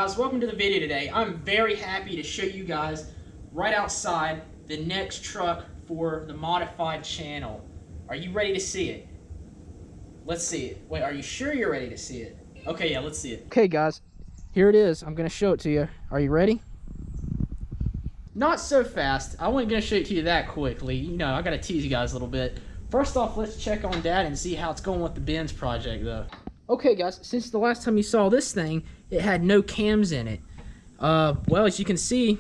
guys, welcome to the video today. I'm very happy to show you guys right outside the next truck for the modified channel. Are you ready to see it? Let's see it. Wait, are you sure you're ready to see it? Okay, yeah, let's see it. Okay guys, here it is. I'm gonna show it to you. Are you ready? Not so fast. I wasn't gonna show it to you that quickly. You know, I gotta tease you guys a little bit. First off, let's check on Dad and see how it's going with the Benz project though. Okay guys, since the last time you saw this thing, it had no cams in it. Well, as you can see,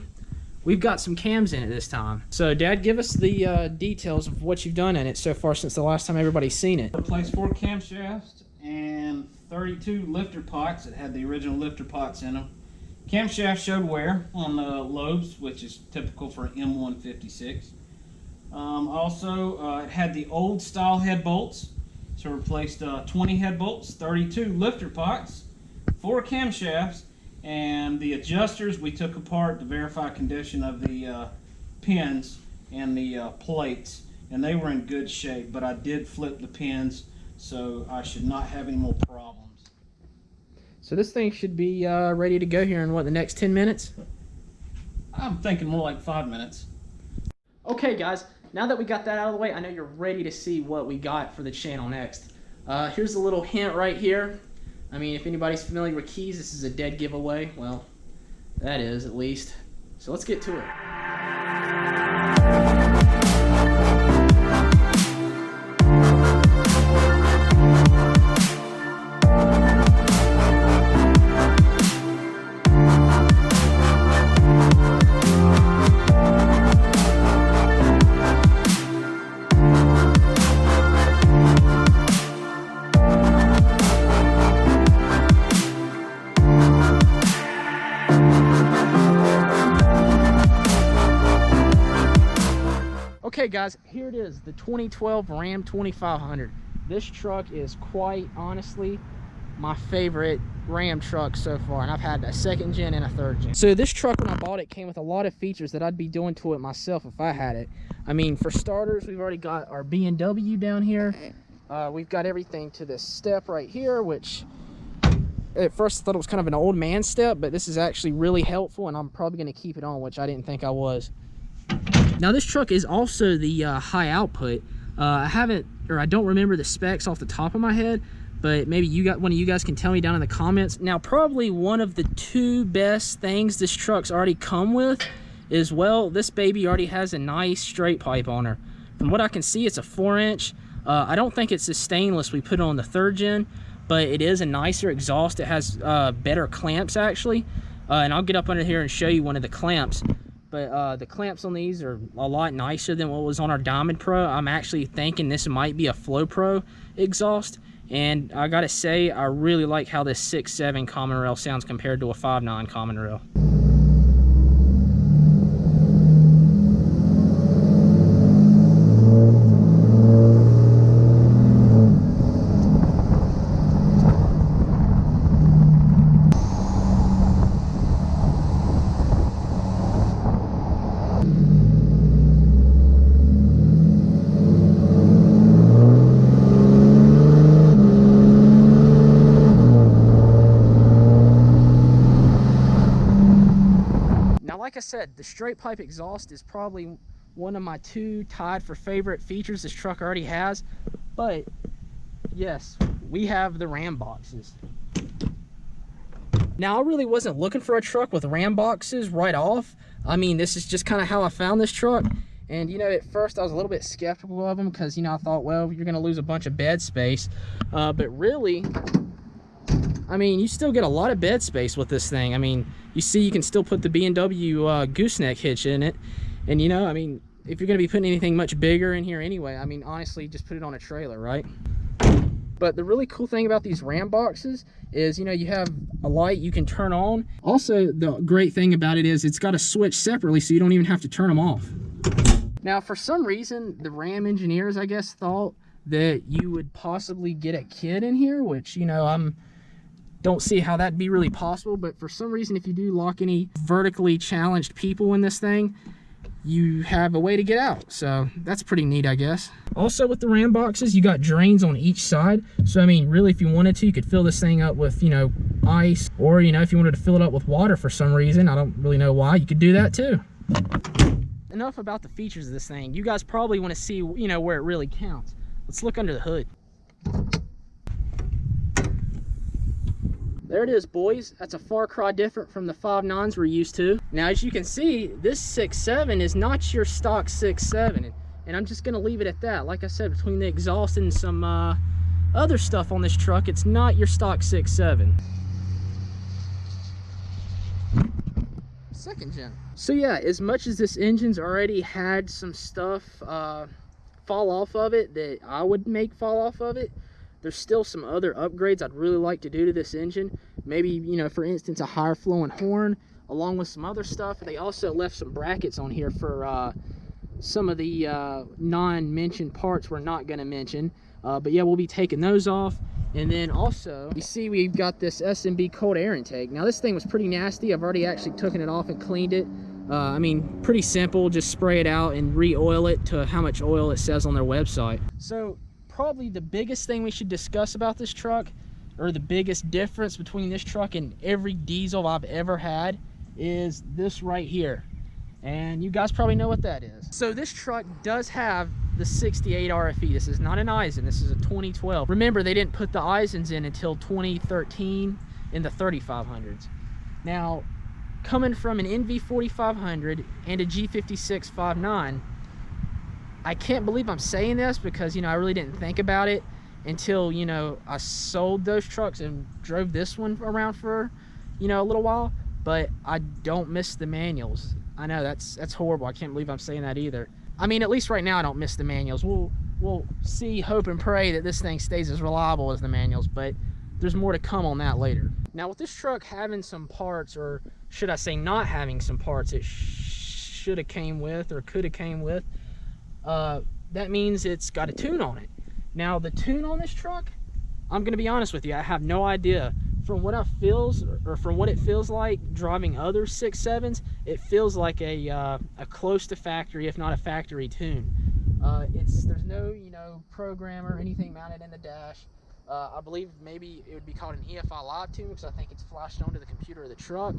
we've got some cams in it this time. So Dad, give us the details of what you've done in it so far since the last time everybody's seen it. Replaced 4 camshafts and 32 lifter pots. It had the original lifter pots in them. Camshaft showed wear on the lobes, which is typical for M156. Also, it had the old style head bolts. So replaced 20 head bolts, 32 lifter pots, 4 camshafts, and the adjusters we took apart to verify condition of the pins and the plates, and they were in good shape, but I did flip the pins, so I should not have any more problems. So this thing should be ready to go here in what, the next 10 minutes? I'm thinking more like 5 minutes. Okay guys, now that we got that out of the way, I know you're ready to see what we got for the channel next. Here's a little hint right here. I mean, if anybody's familiar with keys, this is a dead giveaway. Well, that is at least. So let's get to it. Okay guys, here it is, the 2012 Ram 2500. This truck is quite honestly my favorite Ram truck so far, and I've had a second gen and a third gen. So this truck, when I bought it, came with a lot of features that I'd be doing to it myself if I had it. I mean, for starters, we've already got our BMW down here. We've got everything to this step right here, which at first I thought it was kind of an old man step, but this is actually really helpful, and I'm probably going to keep it on, which I didn't think I was. Now this truck is also the high output. I don't remember the specs off the top of my head, but maybe one of you guys can tell me down in the comments. Now probably one of the 2 best things this truck's already come with is, well, this baby already has a nice straight pipe on her. From what I can see, it's a 4-inch. I don't think it's the stainless we put on the 3rd gen, but it is a nicer exhaust. It has better clamps actually, and I'll get up under here and show you one of the clamps. But the clamps on these are a lot nicer than what was on our Diamond Pro. I'm actually thinking this might be a Flow Pro exhaust. And I gotta say, I really like how this 6.7 common rail sounds compared to a 5.9 common rail. Like I said, the straight pipe exhaust is probably one of my 2 tied for favorite features this truck already has. But yes, we have the Ram boxes. Now I really wasn't looking for a truck with Ram boxes right off. I mean, this is just kind of how I found this truck. And you know, at first I was a little bit skeptical of them because, you know, I thought, well, you're gonna lose a bunch of bed space. But really, I mean, you still get a lot of bed space with this thing. I mean, you see you can still put the B&W gooseneck hitch in it. And you know, I mean, if you're going to be putting anything much bigger in here anyway, I mean, honestly, just put it on a trailer, right? But the really cool thing about these Ram boxes is, you know, you have a light you can turn on. Also, the great thing about it is it's got a switch separately, so you don't even have to turn them off. Now, for some reason, the Ram engineers, I guess, thought that you would possibly get a kid in here, which, you know, don't see how that'd be really possible. But for some reason, if you do lock any vertically challenged people in this thing, you have a way to get out. So that's pretty neat, I guess. Also with the Ram boxes, you got drains on each side. So I mean, really, if you wanted to, you could fill this thing up with, you know, ice, or, you know, if you wanted to fill it up with water for some reason, I don't really know why, you could do that too. Enough about the features of this thing. You guys probably want to see, you know, where it really counts. Let's look under the hood. There it is, boys. That's a far cry different from the 5.9s we're used to. Now, as you can see, this 6.7 is not your stock 6.7, and I'm just gonna leave it at that. Like I said, between the exhaust and some other stuff on this truck, it's not your stock 6.7. Second gen. So yeah, as much as this engine's already had some stuff fall off of it that I would make fall off of it, there's still some other upgrades I'd really like to do to this engine. Maybe, you know, for instance, a higher flowing horn, along with some other stuff. They also left some brackets on here for some of the non-mentioned parts we're not going to mention. But yeah, we'll be taking those off. And then also, you see we've got this Smb Cold Air Intake. Now, this thing was pretty nasty. I've already actually taken it off and cleaned it. I mean, pretty simple. Just spray it out and re-oil it to how much oil it says on their website. So probably the biggest thing we should discuss about this truck, or the biggest difference between this truck and every diesel I've ever had, is this right here. And you guys probably know what that is. So this truck does have the 68 RFE. This is not an Eisen, this is a 2012. Remember, they didn't put the Eisens in until 2013 in the 3500s. Now, coming from an NV 4500 and a G56 5.9, I can't believe I'm saying this because, you know, I really didn't think about it until, you know, I sold those trucks and drove this one around for, you know, a little while. But I don't miss the manuals. I know that's horrible. I can't believe I'm saying that either. I mean, at least right now I don't miss the manuals. We'll see, hope and pray that this thing stays as reliable as the manuals, but there's more to come on that later. Now, with this truck having some parts, or should I say not having some parts it should have came with or could have came with, that means it's got a tune on it. Now, the tune on this truck, I'm gonna be honest with you, I have no idea. From what from what it feels like driving other 6.7s, it feels like a close to factory, if not a factory tune. There's no, you know, program or anything mounted in the dash. I believe maybe it would be called an EFI live tune because I think it's flashed onto the computer of the truck.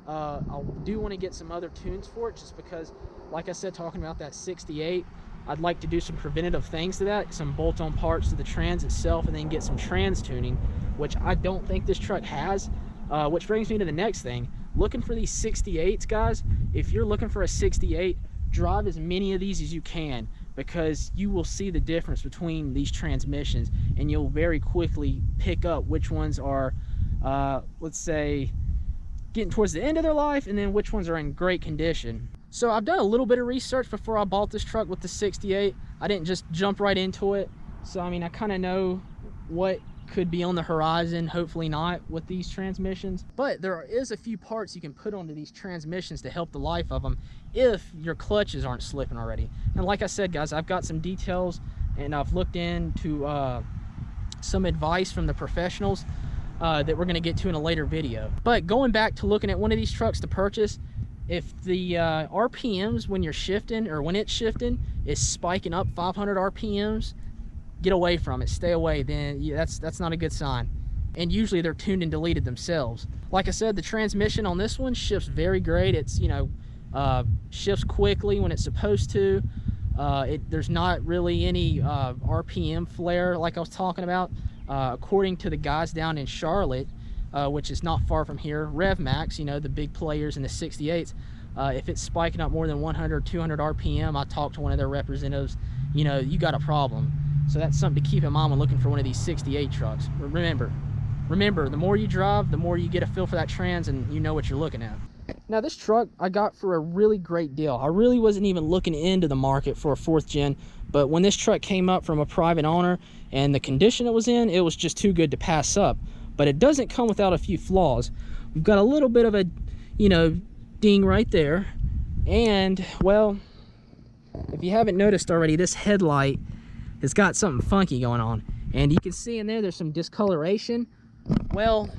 I do want to get some other tunes for it, just because, like I said, talking about that 68, I'd like to do some preventative things to that, some bolt-on parts to the trans itself, and then get some trans tuning, which I don't think this truck has. Which brings me to the next thing. Looking for these 68s, guys. If you're looking for a 68, drive as many of these as you can, because you will see the difference between these transmissions, and you'll very quickly pick up which ones are, let's say, getting towards the end of their life, and then which ones are in great condition. So I've done a little bit of research before I bought this truck with the 68. I didn't just jump right into it. So I mean, I kind of know what could be on the horizon, hopefully not with these transmissions. But there is a few parts you can put onto these transmissions to help the life of them if your clutches aren't slipping already. And like I said, guys, I've got some details, and I've looked into some advice from the professionals that we're going to get to in a later video. But going back to looking at one of these trucks to purchase, if the RPMs when you're shifting, or when it's shifting, is spiking up 500 RPMs, get away from it, stay away. Then that's not a good sign. And usually they're tuned and deleted themselves. Like I said, the transmission on this one shifts very great. It's, you know, shifts quickly when it's supposed to. There's not really any RPM flare like I was talking about. According to the guys down in Charlotte, which is not far from here, RevMax, you know, the big players in the 68s, if it's spiking up more than 100, 200 RPM, I talked to one of their representatives, you know, you got a problem. So that's something to keep in mind when looking for one of these 68 trucks. Remember, the more you drive, the more you get a feel for that trans, and you know what you're looking at. Now, this truck I got for a really great deal. I really wasn't even looking into the market for a 4th gen, but when this truck came up from a private owner and the condition it was in, it was just too good to pass up. But it doesn't come without a few flaws. We've got a little bit of a, you know, ding right there. And, well, if you haven't noticed already, this headlight has got something funky going on. And you can see in there, there's some discoloration. Well,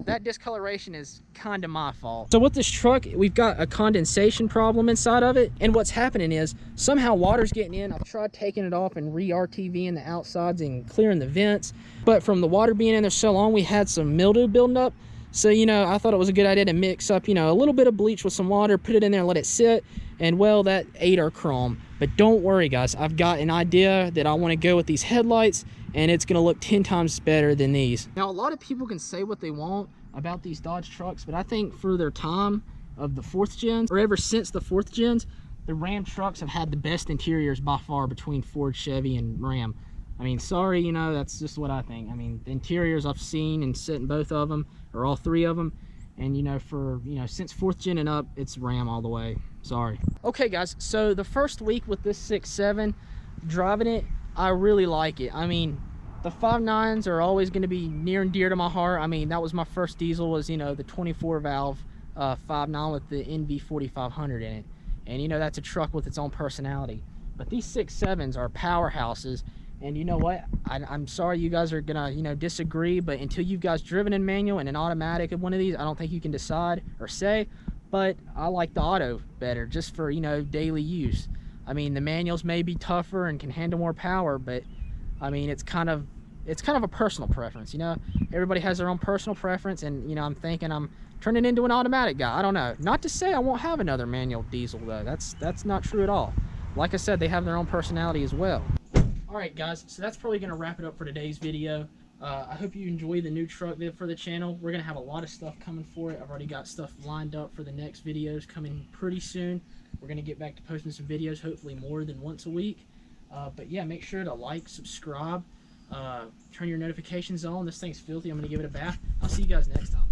that discoloration is kind of my fault. So with this truck, we've got a condensation problem inside of it, and what's happening is somehow water's getting in. I've tried taking it off and re-RTVing the outsides and clearing the vents, but from the water being in there so long, we had some mildew building up. So, you know, I thought it was a good idea to mix up, you know, a little bit of bleach with some water, put it in there and let it sit, and well, that ate our chrome. But don't worry, guys, I've got an idea that I want to go with these headlights, and it's going to look 10 times better than these. Now, a lot of people can say what they want about these Dodge trucks, but I think for their time of the 4th gens, or ever since the 4th gens, the Ram trucks have had the best interiors by far between Ford, Chevy, and Ram. I mean, sorry, you know, that's just what I think. I mean, the interiors I've seen and sit in both of them, or all 3 of them, and you know, for, you know, since 4th gen and up, it's Ram all the way. Sorry. Okay, guys, so the first week with this 6.7, driving it, I really like it. I mean, the 5.9s are always going to be near and dear to my heart. I mean, that was my first diesel, was, you know, the 24 valve 5.9 with the NV 4500 in it. And, you know, that's a truck with its own personality. But these 6.7s are powerhouses. And you know what? I'm sorry you guys are gonna, you know, disagree, but until you guys driven in manual and an automatic of one of these, I don't think you can decide or say. But I like the auto better, just for, you know, daily use. I mean, the manuals may be tougher and can handle more power, but I mean, it's kind of a personal preference, you know. Everybody has their own personal preference, and you know, I'm thinking I'm turning into an automatic guy. I don't know. Not to say I won't have another manual diesel though. That's not true at all. Like I said, they have their own personality as well. Alright guys, so that's probably going to wrap it up for today's video. I hope you enjoy the new truck for the channel. We're going to have a lot of stuff coming for it. I've already got stuff lined up for the next videos coming pretty soon. We're going to get back to posting some videos, hopefully more than once a week. But yeah, make sure to like, subscribe, turn your notifications on. This thing's filthy. I'm going to give it a bath. I'll see you guys next time.